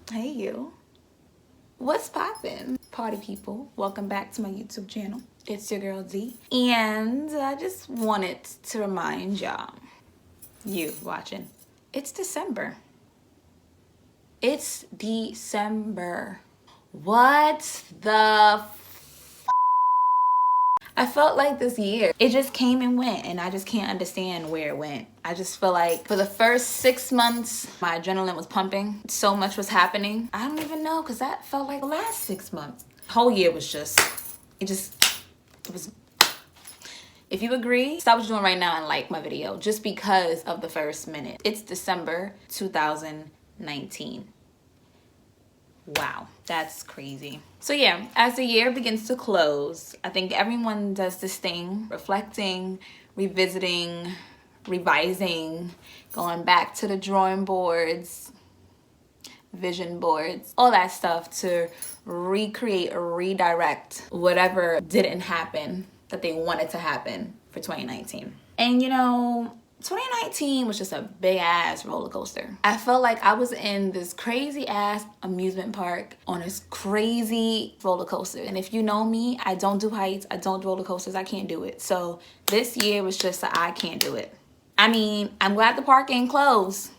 Hey you. What's poppin'? Party people, welcome back to my YouTube channel. It's your girl D. And I just wanted to remind y'all, you watching, it's December. It's December. What the I felt like this year, it just came and went, and I just can't understand where it went. I just feel like for the first 6 months, my adrenaline was pumping. So much was happening. I don't even know, because that felt like the last 6 months. The whole year was just, it was. If you agree, stop what you're doing right now and like my video, just because of the first minute. It's December 2019. Wow, that's crazy. So yeah, as the year begins to close, I think everyone does this thing, reflecting, revisiting, revising, going back to the drawing boards, vision boards, all that stuff to recreate or redirect whatever didn't happen that they wanted to happen for 2019. And you know, 2019 was just a big ass roller coaster. I felt like I was in this crazy ass amusement park on this crazy roller coaster. And if you know me, I don't do heights, I don't do roller coasters, I can't do it. So this year was just I can't do it. I mean, I'm glad the park ain't closed.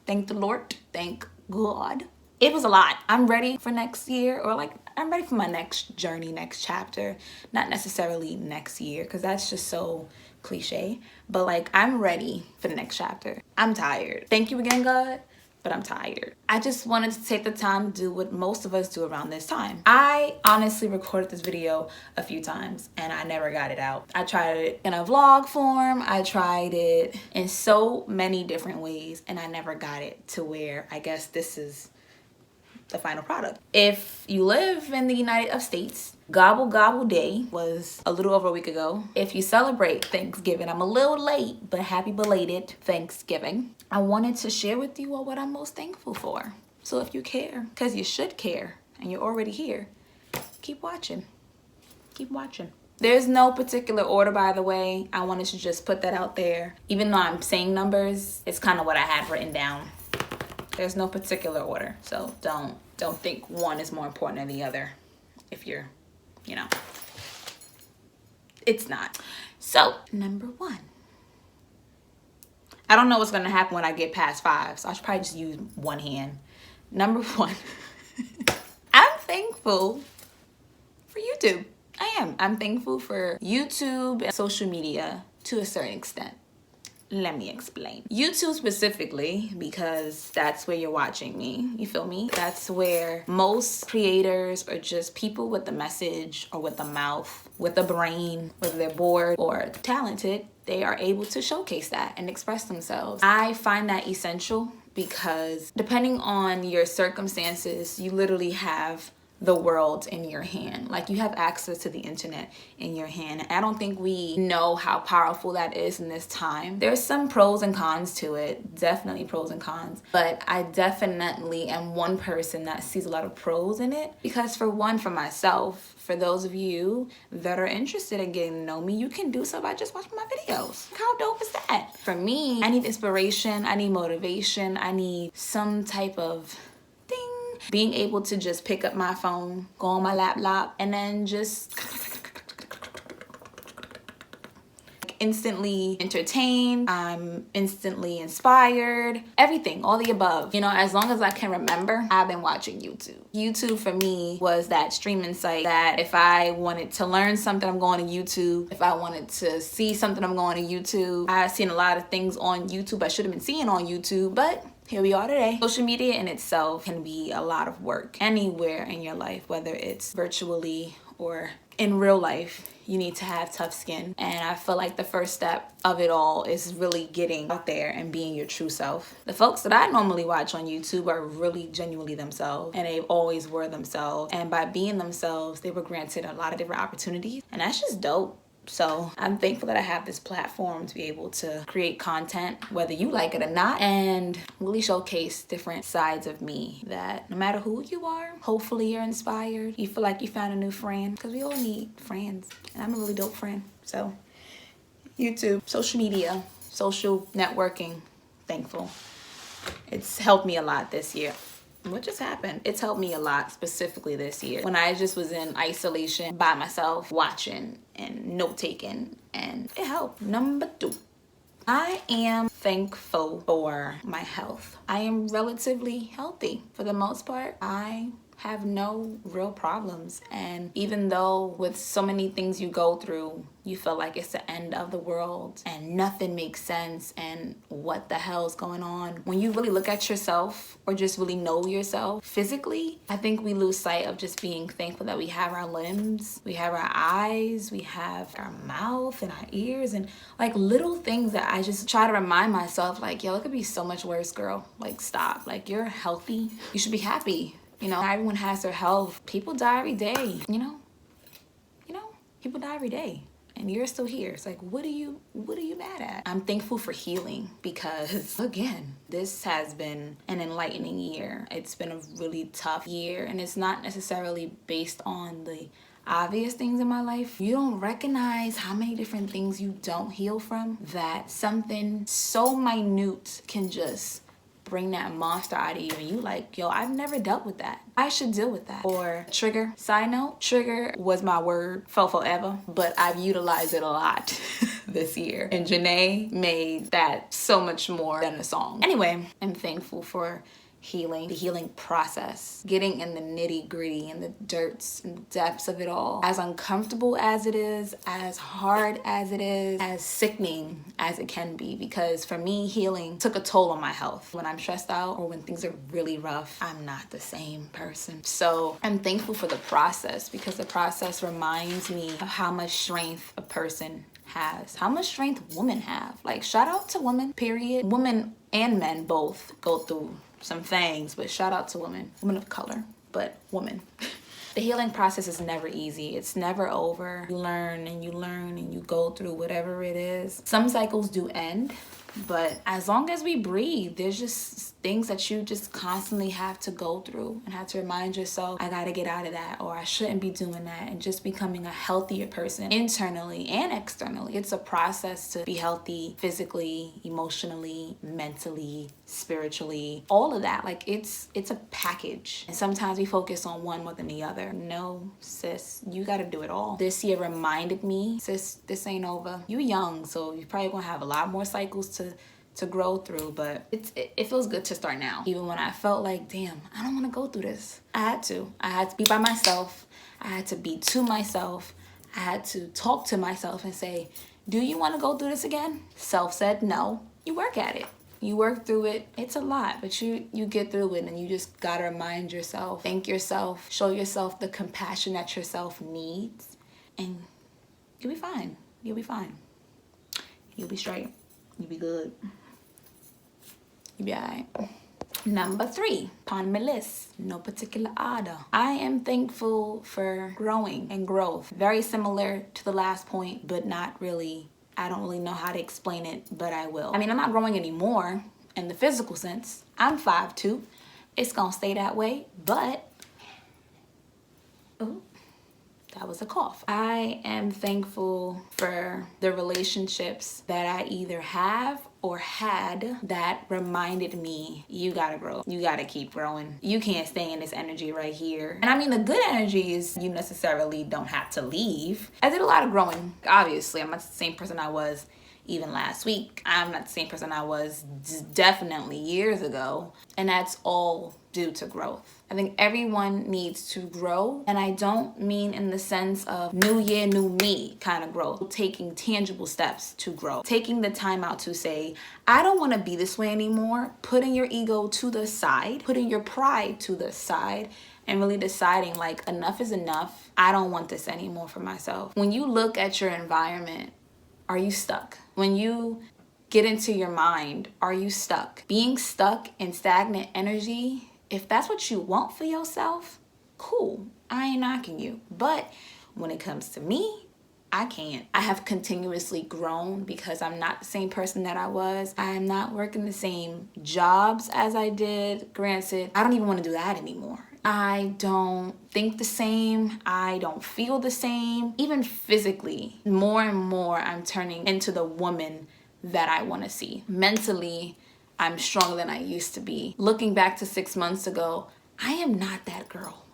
Thank the Lord, thank God. It was a lot. I'm ready for next year, or like I'm ready for my next journey, next chapter. Not necessarily next year, because that's just so cliche, but like I'm ready for the next chapter. I'm tired. Thank you again, God, but I'm tired. I just wanted to take the time to do what most of us do around this time. I honestly recorded this video a few times and I never got it out. I tried it in a vlog form. I tried it in so many different ways and I never got it to where I guess this is the final product. If you live in the United States, Gobble Gobble Day was a little over a week ago. If you celebrate Thanksgiving, I'm a little late, but happy belated Thanksgiving. I wanted to share with you all what I'm most thankful for. So if you care, because you should care, and you're already here, keep watching. Keep watching. There's no particular order, by the way. I wanted to just put that out there. Even though I'm saying numbers, it's kind of what I had written down. There's no particular order, so don't think one is more important than the other if you're, you know, it's not. So, number one. I don't know what's gonna happen when I get past 5, so I should probably just use one hand. Number one, I'm thankful for YouTube. I am. I'm thankful for YouTube and social media to a certain extent. Let me explain. YouTube specifically, because that's where you're watching me, you feel me? That's where most creators are just people with the message or with the mouth, with the brain, whether they're bored or talented, they are able to showcase that and express themselves. I find that essential because depending on your circumstances, you literally have the world in your hand. Like you have access to the internet in your hand. I don't think we know how powerful that is in this time. There's some pros and cons to it, definitely pros and cons, but I definitely am one person that sees a lot of pros in it because for one, for myself, for those of you that are interested in getting to know me, you can do so by just watching my videos. How dope is that? For me, I need inspiration, I need motivation, I need some type of being able to just pick up my phone, go on my laptop, and then just instantly entertained. I'm instantly inspired. Everything, all the above. You know, as long as I can remember, I've been watching YouTube. YouTube for me was that streaming site that if I wanted to learn something, I'm going to YouTube. If I wanted to see something, I'm going to YouTube. I've seen a lot of things on YouTube I should have been seeing on YouTube, but here we are today. Social media in itself can be a lot of work anywhere in your life, whether it's virtually or in real life. You need to have tough skin. And I feel like the first step of it all is really getting out there and being your true self. The folks that I normally watch on YouTube are really genuinely themselves, and they always were themselves. And by being themselves, they were granted a lot of different opportunities. And that's just dope. So I'm thankful that I have this platform to be able to create content, whether you like it or not, and really showcase different sides of me that no matter who you are, hopefully you're inspired. You feel like you found a new friend, because we all need friends. And I'm a really dope friend. So YouTube, social media, social networking, thankful. It's helped me a lot this year. What just happened? It's helped me a lot, specifically this year, when I just was in isolation by myself, watching and note-taking, and it helped. Number 2. I am thankful for my health. I am relatively healthy for the most part. I have no real problems, and even though with so many things you go through, you feel like it's the end of the world and nothing makes sense and what the hell's going on, when you really look at yourself or just really know yourself physically, I think we lose sight of just being thankful that we have our limbs, we have our eyes, we have our mouth and our ears, and like little things that I just try to remind myself, like, yo, it could be so much worse, girl. Like, stop. Like, you're healthy, you should be happy. You know, everyone has their health. People die every day, you know, people die every day and you're still here. It's like, what are you mad at? I'm thankful for healing because, again, this has been an enlightening year. It's been a really tough year, and it's not necessarily based on the obvious things in my life. You don't recognize how many different things you don't heal from, that something so minute can just bring that monster out of you, and you like, yo, I've never dealt with that. I should deal with that. Or trigger. Side note, trigger was my word for forever, but I've utilized it a lot this year. And Janae made that so much more than a song. Anyway, I'm thankful for healing, the healing process, getting in the nitty gritty and the dirts and depths of it all. As uncomfortable as it is, as hard as it is, as sickening as it can be, because for me, healing took a toll on my health. When I'm stressed out or when things are really rough, I'm not the same person. So I'm thankful for the process, because the process reminds me of how much strength a person has, how much strength women have. Like, shout out to women, period. Women and men both go through some things, but shout out to women of color, but women. The healing process is never easy. It's never over. You learn and you learn and you go through whatever it is. Some cycles do end, but as long as we breathe, there's just things that you just constantly have to go through and have to remind yourself, I gotta get out of that, or I shouldn't be doing that, and just becoming a healthier person internally and externally. It's a process to be healthy physically, emotionally, mentally, spiritually, all of that. Like, it's a package, and sometimes we focus on one more than the other. No, sis, you gotta do it all. This year reminded me, sis, this ain't over. You young, so you're probably gonna have a lot more cycles to grow through, but it feels good to start now. Even when I felt like, damn, I don't want to go through this, I had to be by myself. I had to be to myself. I had to talk to myself and say, do you want to go through this again? Self said no. You work at it. You work through it. It's a lot, but you get through it, and you just gotta remind yourself, thank yourself, show yourself the compassion that yourself needs, and you'll be fine. You'll be fine. You'll be straight. You'll be good. You'll be alright. Number 3 upon my list, no particular order. I am thankful for growing and growth. Very similar to the last point, but not really. I don't really know how to explain it, but I will. I mean, I'm not growing anymore in the physical sense. I'm 5'2". It's gonna stay that way, but ooh, that was a cough. I am thankful for the relationships that I either have or had that reminded me, you gotta grow. You gotta keep growing. You can't stay in this energy right here. And I mean, the good energy is you necessarily don't have to leave. I did a lot of growing. Obviously, I'm not the same person I was even last week. I'm not the same person I was definitely years ago. And that's all due to growth. I think everyone needs to grow. And I don't mean in the sense of new year, new me kind of growth. Taking tangible steps to grow. Taking the time out to say, I don't want to be this way anymore. Putting your ego to the side. Putting your pride to the side. And really deciding, like, enough is enough. I don't want this anymore for myself. When you look at your environment, are you stuck? When you get into your mind, are you stuck? Being stuck in stagnant energy, if that's what you want for yourself, cool. I ain't knocking you. But when it comes to me, I can't. I have continuously grown because I'm not the same person that I was. I am not working the same jobs as I did. Granted, I don't even want to do that anymore. I don't think the same. I don't feel the same. Even physically, more and more I'm turning into the woman that I want to see. Mentally, I'm stronger than I used to be. Looking back to 6 months ago, I am not that girl.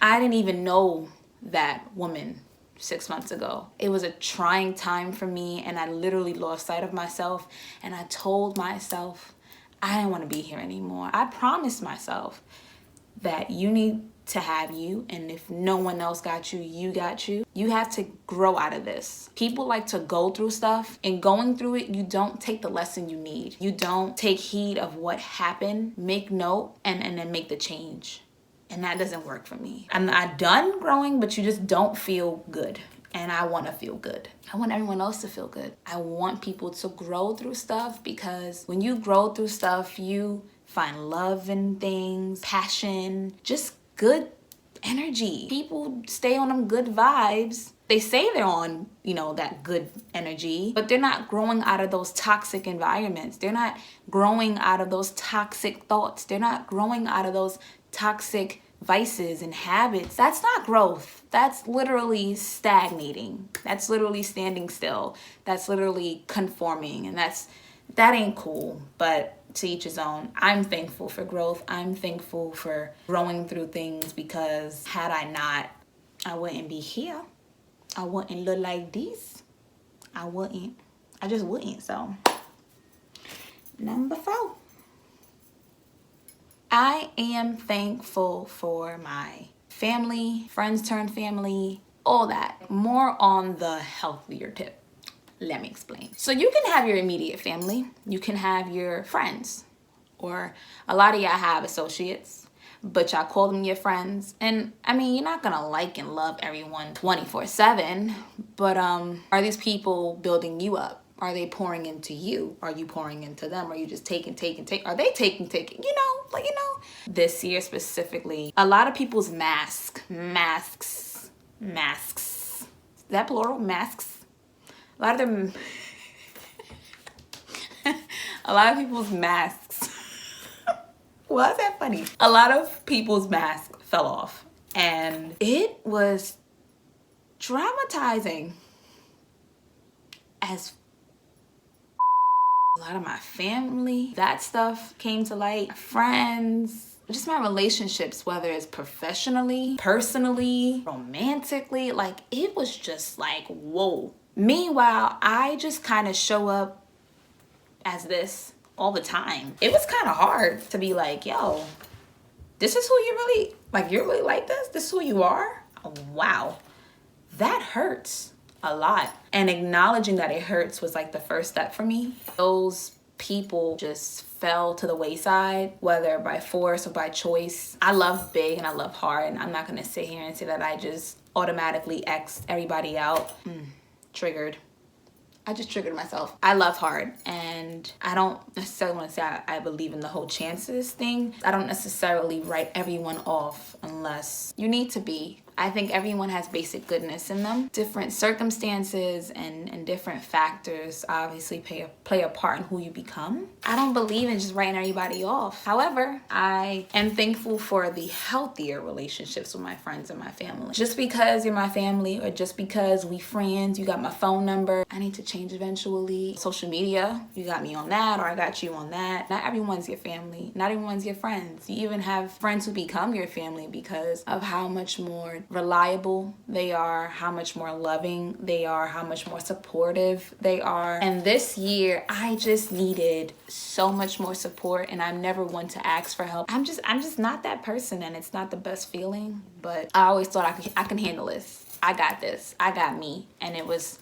I didn't even know that woman 6 months ago. It was a trying time for me, and I literally lost sight of myself, and I told myself I didn't want to be here anymore. I promised myself that you need to have you, and if no one else got you, you got you. You have to grow out of this. People like to go through stuff, and going through it, you don't take the lesson you need. You don't take heed of what happened, make note, and then make the change. And that doesn't work for me. I'm not done growing, but you just don't feel good. And I want to feel good. I want everyone else to feel good. I want people to grow through stuff, because when you grow through stuff, you find love in things, passion, just good energy. People stay on them good vibes. They say they're on, that good energy, but they're not growing out of those toxic environments. They're not growing out of those toxic thoughts. They're not growing out of those toxic vices and habits. That's not growth. That's literally stagnating. That's literally standing still. That's literally conforming, and that ain't cool. But to each his own. I'm thankful for growth. I'm thankful for growing through things, because had I not, I wouldn't be here. I wouldn't look like this. I just wouldn't. So, number 4. I am thankful for my family, friends turned family, all that. More on the healthier tip. Let me explain. So you can have your immediate family, you can have your friends, or a lot of y'all have associates, but y'all call them your friends. And I mean, you're not gonna like and love everyone 24/7, but are these people building you up? Are they pouring into you? Are you pouring into them? Are you just taking? Are they taking? This year specifically, a lot of people's masks. Is that plural? Masks? A lot of them, a lot of people's masks. Why is that funny? A lot of people's masks fell off, and it was traumatizing as a lot of my family, that stuff came to light. Friends, just my relationships, whether it's professionally, personally, romantically, it was just whoa. Meanwhile, I just kind of show up as this all the time. It was kind of hard to be yo, this is who you really, you're really like this? This is who you are? Oh, wow. That hurts a lot. And acknowledging that it hurts was the first step for me. Those people just fell to the wayside, whether by force or by choice. I love big and I love hard, and I'm not going to sit here and say that I just automatically X'd everybody out. Triggered. I just triggered myself. I love hard, and I don't necessarily want to say I believe in the whole chances thing. I don't necessarily write everyone off unless you need to be. I think everyone has basic goodness in them. Different circumstances and different factors obviously play a part in who you become. I don't believe in just writing everybody off. However, I am thankful for the healthier relationships with my friends and my family. Just because you're my family, or just because we friends, you got my phone number, I need to change eventually. Social media, you got me on that, or I got you on that. Not everyone's your family. Not everyone's your friends. You even have friends who become your family because of how much more reliable they are, how much more loving they are, how much more supportive they are. And this year, I just needed so much more support, and I'm never one to ask for help. I'm just not that person, and it's not the best feeling, but I always thought I can handle this. I got this. I got me. And it was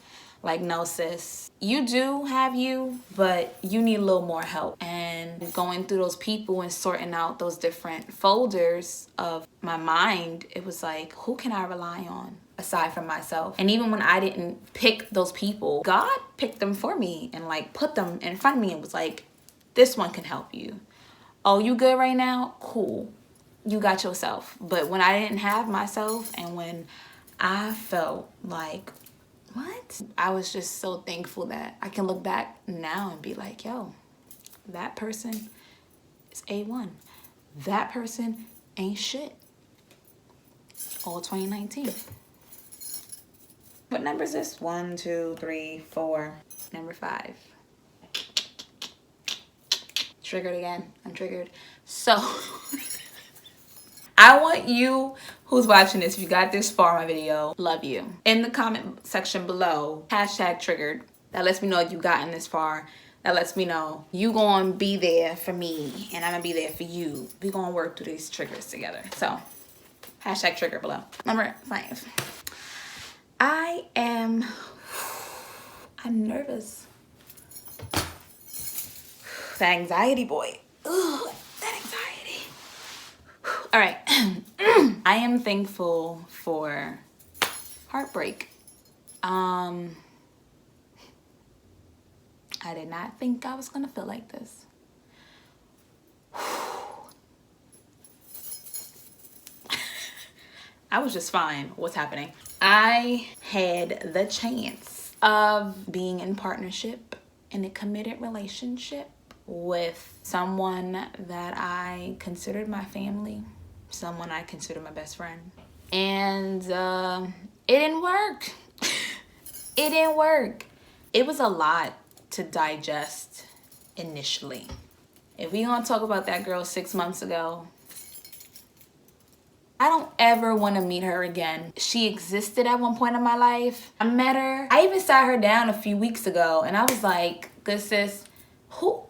no, sis, you do have you, but you need a little more help. And going through those people and sorting out those different folders of my mind, it was who can I rely on aside from myself? And even when I didn't pick those people, God picked them for me and put them in front of me and was this one can help you. Oh, you good right now? Cool. You got yourself. But when I didn't have myself, and when I felt what? I was just so thankful that I can look back now and be yo, that person is A1. That person ain't shit. All 2019. What number is this? 1, 2, 3, 4. Number 5. Triggered again. I'm triggered. So I want you who's watching this, if you got this far in my video, love you. In the comment section below, hashtag triggered. That lets me know you gotten this far. That lets me know you gonna be there for me and I'm gonna be there for you. We gonna work through these triggers together. So, hashtag trigger below. Number 5. I'm nervous. The anxiety boy. Ooh, that anxiety. All right. I am thankful for heartbreak. I did not think I was gonna feel like this. I was just fine. What's happening? I had the chance of being in partnership in a committed relationship with someone that I considered my family, someone I consider my best friend. And it didn't work. It didn't work. It was a lot to digest initially. If we gonna talk about that girl 6 months ago, I don't ever want to meet her again. She existed at one point in my life. I met her. I even sat her down a few weeks ago and I was like, good sis, who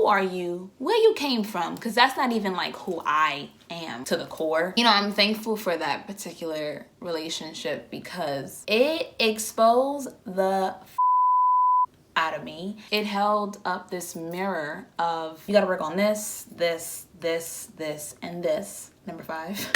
are you? Where you came from? Because that's not even like who I am to the core. You know, I'm thankful for that particular relationship because it exposed the out of me. It held up this mirror of, you gotta work on this, and this, number 5,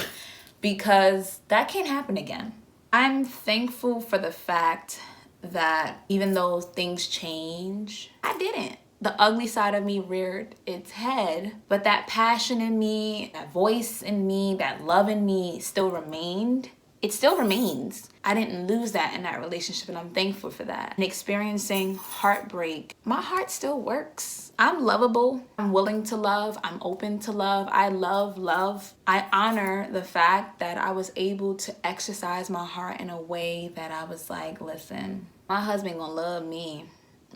because that can't happen again. I'm thankful for the fact that even though things change, I didn't. The ugly side of me reared its head, but that passion in me, that voice in me, that love in me still remained. It still remains. I didn't lose that in that relationship, and I'm thankful for that. And experiencing heartbreak, my heart still works. I'm lovable. I'm willing to love. I'm open to love. I love love. I honor the fact that I was able to exercise my heart in a way that I was like, listen, my husband gonna love me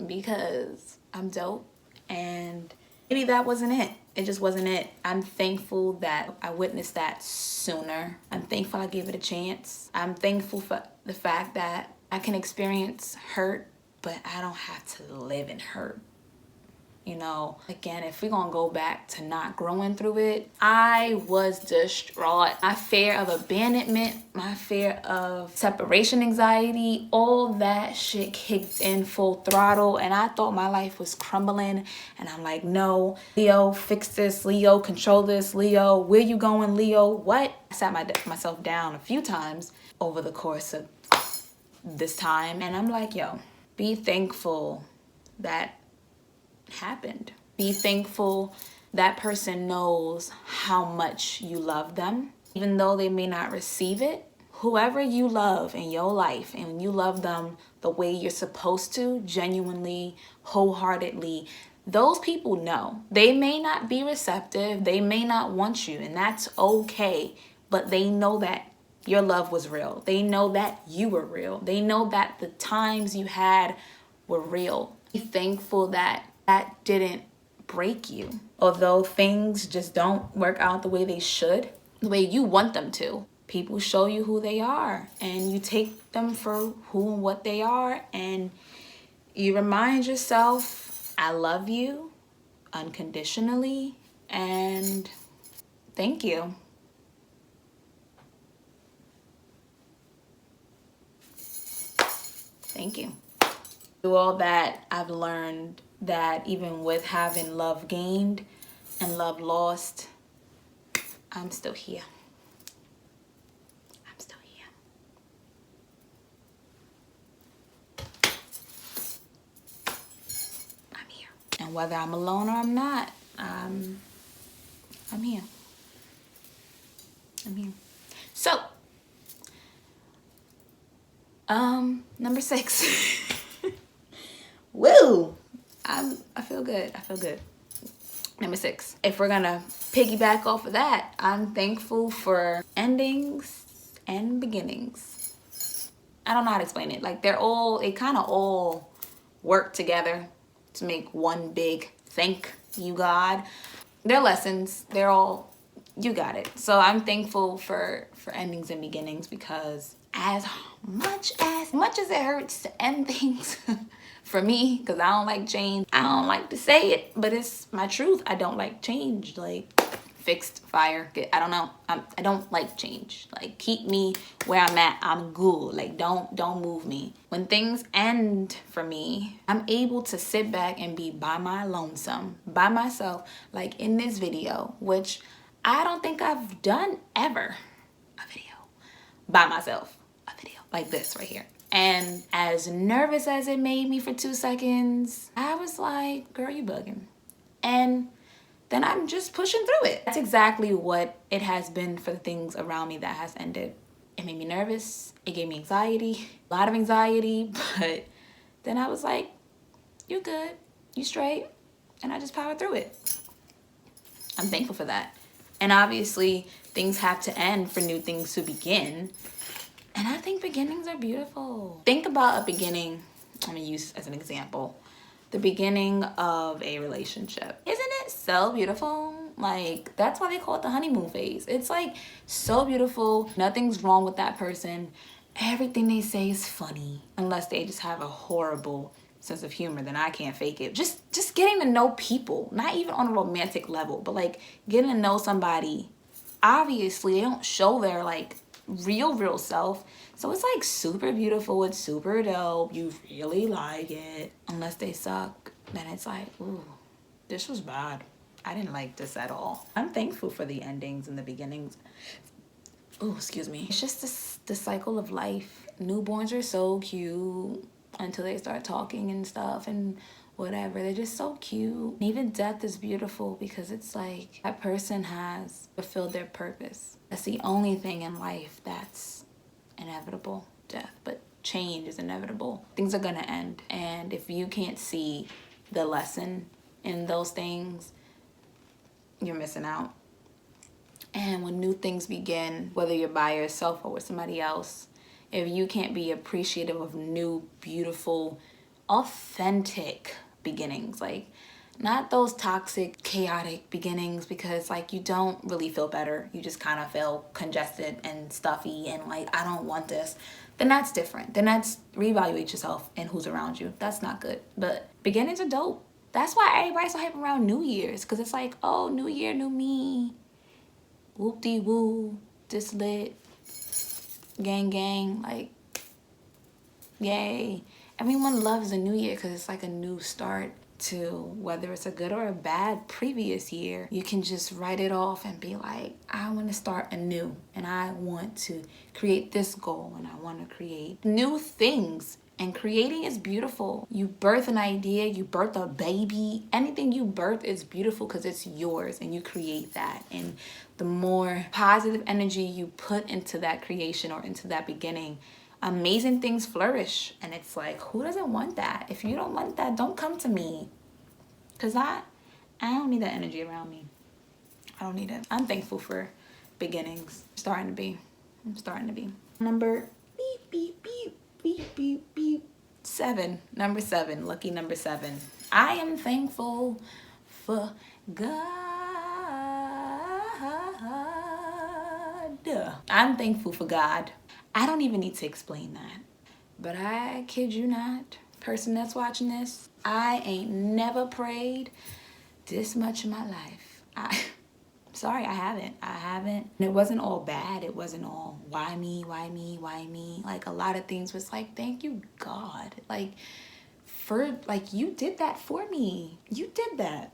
because I'm dope, and maybe that wasn't it. It just wasn't it. I'm thankful that I witnessed that sooner. I'm thankful I gave it a chance. I'm thankful for the fact that I can experience hurt, but I don't have to live in hurt. You know, again, if we're gonna go back to not growing through it, I was distraught. My fear of abandonment, my fear of separation anxiety, all that shit kicked in full throttle, and I thought my life was crumbling. And I'm like, no, Leo, fix this. Leo, control this. Leo, where you going, Leo? What? I sat myself down a few times over the course of this time, and I'm like, yo, be thankful that happened. Be thankful that person knows how much you love them, even though they may not receive it. Whoever you love in your life, and you love them the way you're supposed to, genuinely, wholeheartedly, those people know. They may not be receptive, they may not want you, and that's okay, but they know that your love was real. They know that you were real. They know that the times you had were real. Be thankful that that didn't break you. Although things just don't work out the way they should, the way you want them to. People show you who they are, and you take them for who and what they are, and you remind yourself, I love you unconditionally, and thank you. Thank you. Through all that, I've learned that even with having love gained and love lost, I'm still here. I'm still here. I'm here. And whether I'm alone or I'm not, I'm here. I'm here. So, number 6. Woo! I feel good. I feel good. Number 6. If we're gonna piggyback off of that, I'm thankful for endings and beginnings. I don't know how to explain it. Like they kind of all work together to make one big thank you, God. They're lessons. They're all you got it. So I'm thankful for endings and beginnings, because as much as it hurts to end things for me, because I don't like change. I don't like to say it, but it's my truth. I don't like change. Like, fixed, fire, I don't know. I don't like change. Like, keep me where I'm at. I'm good. Like, don't move me. When things end for me, I'm able to sit back and be by my lonesome, by myself, like in this video, which I don't think I've done ever. A video by myself, a video like this right here. And as nervous as it made me for 2 seconds, I was like, girl, you bugging. And then I'm just pushing through it. That's exactly what it has been for the things around me that has ended. It made me nervous. It gave me anxiety, a lot of anxiety, but then I was like, you good, you straight. And I just powered through it. I'm thankful for that. And obviously things have to end for new things to begin. And I think beginnings are beautiful. Think about a beginning, I'm gonna use as an example, the beginning of a relationship. Isn't it so beautiful? Like, that's why they call it the honeymoon phase. It's like so beautiful. Nothing's wrong with that person. Everything they say is funny, unless they just have a horrible sense of humor. Then I can't fake it. Just getting to know people, not even on a romantic level, but like getting to know somebody. Obviously, they don't show their like real self. So it's like super beautiful. It's super dope. You really like it. Unless they suck, then it's like, ooh, this was bad. I didn't like this at all. I'm thankful for the endings and the beginnings. Oh, excuse me. It's just the cycle of life. Newborns are so cute until they start talking and stuff and whatever. They're just so cute. And even death is beautiful, because it's like that person has fulfilled their purpose. That's the only thing in life that's inevitable, death. But change is inevitable. Things are gonna end. And if you can't see the lesson in those things, you're missing out. And when new things begin, whether you're by yourself or with somebody else, if you can't be appreciative of new, beautiful, authentic beginnings, like not those toxic, chaotic beginnings, because like you don't really feel better. You just kind of feel congested and stuffy and like, I don't want this. Then that's different. Then that's reevaluate yourself and who's around you. That's not good. But beginnings are dope. That's why everybody's so hype around New Year's, because it's like, oh, new year, new me. Whoop-de-woo, this lit, gang, like, yay. Everyone loves a new year because it's like a new start to whether it's a good or a bad previous year. You can just write it off and be like, I want to start anew, and I want to create this goal, and I want to create new things. And creating is beautiful. You birth an idea, you birth a baby. Anything you birth is beautiful because it's yours and you create that. And the more positive energy you put into that creation or into that beginning, amazing things flourish. And it's like, who doesn't want that? If you don't want that, don't come to me. Because I don't need that energy around me. I don't need it. I'm thankful for beginnings. I'm starting to be. Number beep, beep, beep. Beep, beep, beep. 7. Number 7. Lucky number 7. I am thankful for God. I'm thankful for God. I don't even need to explain that. But I kid you not, person that's watching this, I ain't never prayed this much in my life. Sorry, I haven't. And it wasn't all bad. It wasn't all, why me? Like, a lot of things was like, thank you, God. Like, you did that for me. You did that.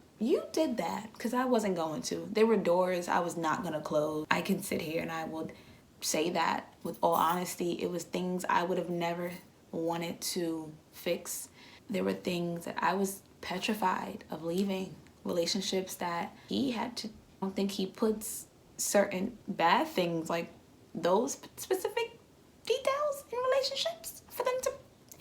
Because I wasn't going to. There were doors I was not going to close. I can sit here and I would say that with all honesty. It was things I would have never wanted to fix. There were things that I was petrified of leaving. Relationships that he had to. I don't think he puts certain bad things, like those specific details in relationships, for them to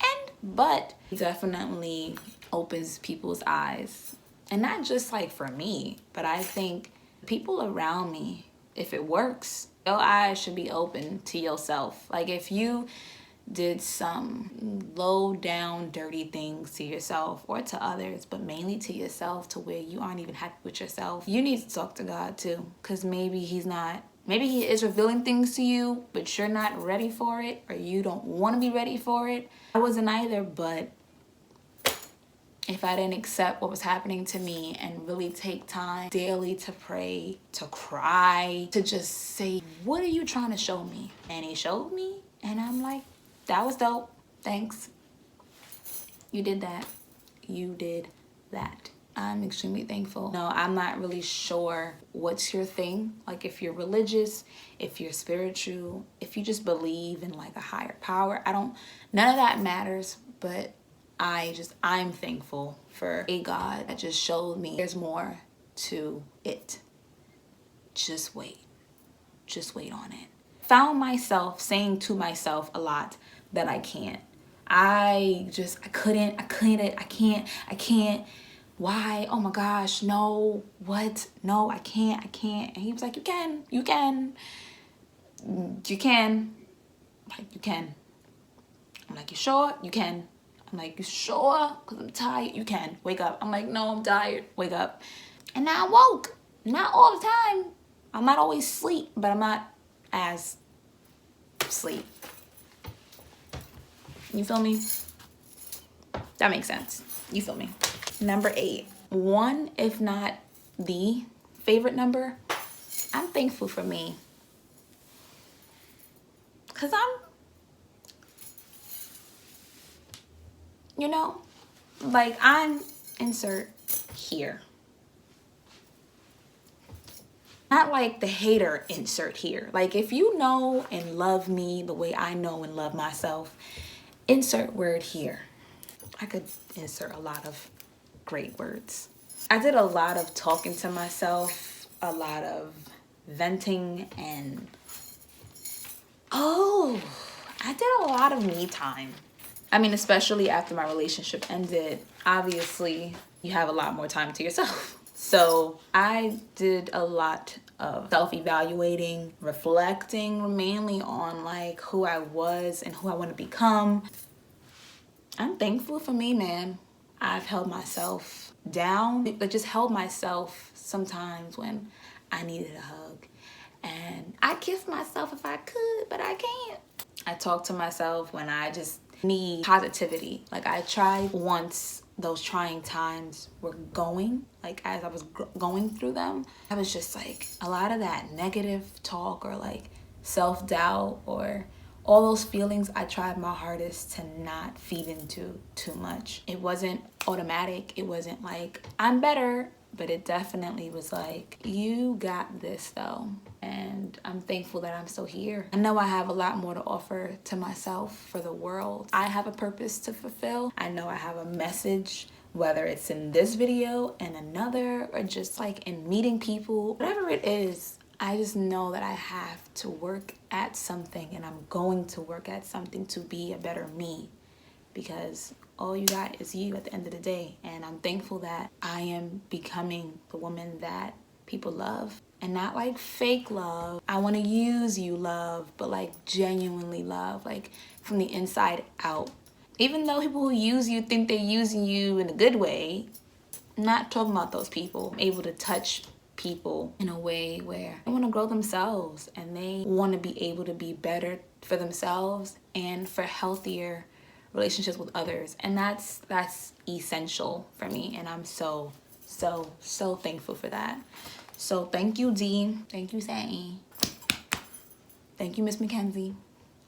end. But he definitely opens people's eyes. And not just like for me, but I think people around me, if it works, your eyes should be open to yourself. Like, if you did some low down dirty things to yourself or to others, but mainly to yourself, to where you aren't even happy with yourself, you need to talk to God too, because maybe he is revealing things to you, but you're not ready for it, or you don't want to be ready for it. I wasn't either, but if I didn't accept what was happening to me and really take time daily to pray, to cry, to just say, what are you trying to show me? And he showed me, and I'm like, that was dope. Thanks. You did that. You did that. I'm extremely thankful. No, I'm not really sure what's your thing. Like, if you're religious, if you're spiritual, if you just believe in like a higher power, none of that matters, but I'm thankful for a God that just showed me there's more to it. Just wait on it. Found myself saying to myself a lot that I can't. I can't. Why? Oh my gosh, no, what? No, I can't. And he was like, you can. Like, you can. I'm like, you sure? You can. I'm like, you sure? Because I'm tired. You can. Wake up. I'm like, no, I'm tired. Wake up. And now I woke. Not all the time. I'm not always asleep, but I'm not as sleep. You feel me? That makes sense. You feel me? Number 8. One, if not the favorite number, I'm thankful for me. Because I'm insert here. Not like the hater insert here. Like, if you know and love me the way I know and love myself, insert word here. I could insert a lot of great words. I did a lot of talking to myself, a lot of venting, and I did a lot of me time. I mean, especially after my relationship ended, obviously you have a lot more time to yourself. So I did a lot of self-evaluating, reflecting mainly on like who I was and who I want to become. I'm thankful for me, man. I've held myself down, but just held myself sometimes when I needed a hug. And I kiss myself if I could, but I can't. I talk to myself when I just need positivity. Like, I tried once those trying times were going, like as I was going through them, I was just like, a lot of that negative talk or like self-doubt or all those feelings, I tried my hardest to not feed into too much. It wasn't automatic. It wasn't like, I'm better, but it definitely was like, you got this though. And I'm thankful that I'm still here. I know I have a lot more to offer to myself, for the world. I have a purpose to fulfill. I know I have a message, whether it's in this video and another, or just like in meeting people, whatever it is. I just know that I have to work at something, and I'm going to work at something to be a better me, because all you got is you at the end of the day. And I'm thankful that I am becoming the woman that people love, and not like fake love. I want to use you love, but like genuinely love, like from the inside out. Even though people who use you think they're using you in a good way, I'm not talking about those people. I'm able to touch people in a way where they want to grow themselves and they want to be able to be better for themselves and for healthier relationships with others. And that's essential for me, and I'm so thankful for that. So thank you, D. Thank you, Sandy. Thank you, Miss Mackenzie.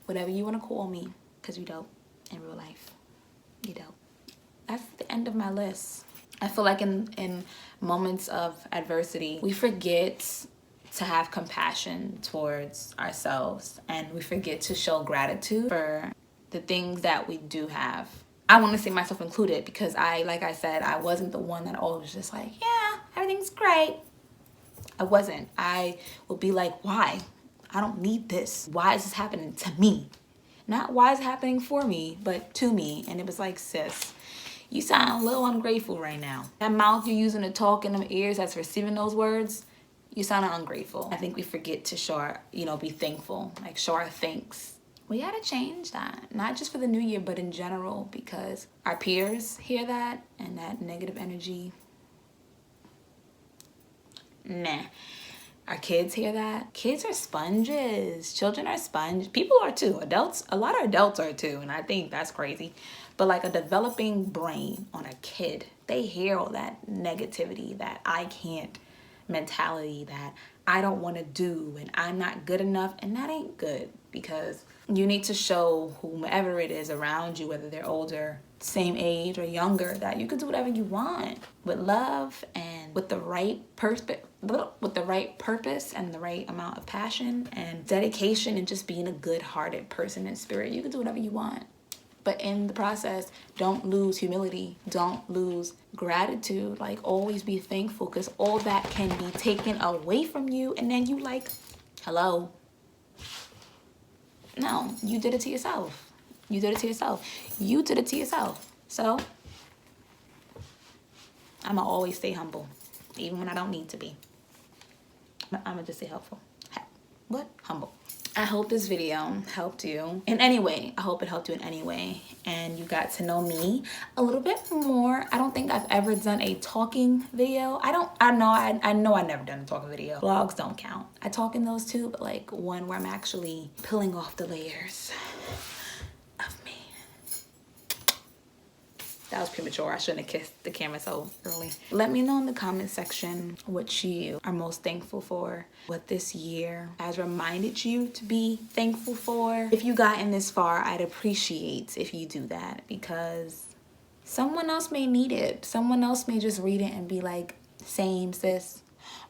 Whatever you want to call me, because you dope in real life. You dope. That's the end of my list. I feel like in moments of adversity, we forget to have compassion towards ourselves, and we forget to show gratitude for the things that we do have. I want to say myself included, because like I said, I wasn't the one that always just like, yeah, everything's great. I wasn't. I would be like, why? I don't need this. Why is this happening to me? Not why is it happening for me, but to me. And it was like, sis, you sound a little ungrateful right now. That mouth you're using to talk in them ears that's receiving those words, you sound ungrateful. I think we forget to show our, be thankful. Like, show our thanks We gotta change that, not just for the new year, but in general, because our peers hear that and that negative energy. Nah. Our kids hear that. Kids are sponges. Children are sponges. People are too. Adults, a lot of adults are too, and I think that's crazy. But like a developing brain on a kid, they hear all that negativity, that I can't mentality, that I don't want to do and I'm not good enough, and that ain't good, because you need to show whomever it is around you, whether they're older, same age, or younger, that you can do whatever you want with love and with the right purpose and the right amount of passion and dedication, and just being a good-hearted person in spirit. You can do whatever you want. But in the process, don't lose humility. Don't lose gratitude. Like, always be thankful, because all that can be taken away from you. And then you like, hello? No, you did it to yourself. You did it to yourself. You did it to yourself. So, I'm going to always stay humble, even when I don't need to be. I'm going to just stay helpful. What? Humble. I hope this video helped you in any way. I hope it helped you in any way, and you got to know me a little bit more. I don't think I've ever done a talking video. I know I've never done a talking video. Vlogs don't count. I talk in those too, but like one where I'm actually peeling off the layers of me. That was premature. I shouldn't have kissed the camera so early. Let me know in the comment section what you are most thankful for, what this year has reminded you to be thankful for. If you gotten this far, I'd appreciate if you do that, because someone else may need it. Someone else may just read it and be like, same sis,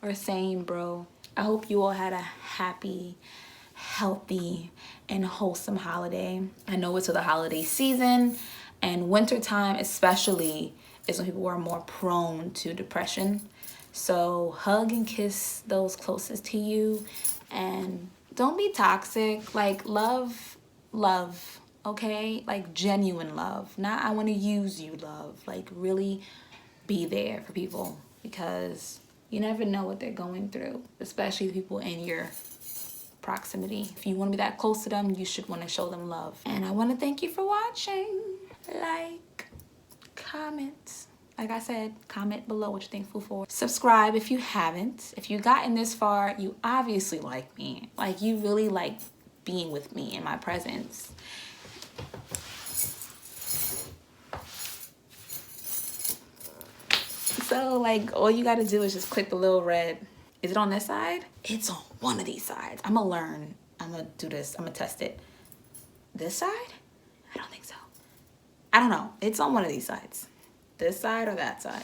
or same bro. I hope you all had a happy, healthy, and wholesome holiday. I know it's the holiday season, and wintertime especially is when people are more prone to depression. So hug and kiss those closest to you, and don't be toxic. Like, love, okay? Like, genuine love, not I want to use you love. Like, really be there for people, because you never know what they're going through, especially the people in your proximity. If you want to be that close to them, you should want to show them love. And I want to thank you for watching. Like, comment. Like I said, comment below what you're thankful for. Subscribe if you haven't. If you've gotten this far, you obviously like me. Like, you really like being with me in my presence. So, like, all you gotta do is just click the little red. Is it on this side? It's on one of these sides. I'm gonna learn. I'm gonna do this. I'm gonna test it. This side? I don't think so. I don't know. It's on one of these sides. This side or that side.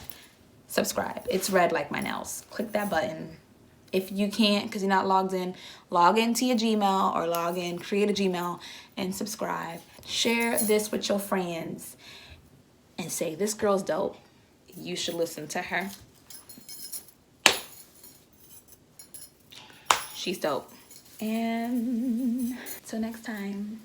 Subscribe. It's red like my nails. Click that button. If you can't, because you're not logged in, log into your Gmail, or log in, create a Gmail, and subscribe. Share this with your friends and say, this girl's dope. You should listen to her. She's dope. And till next time.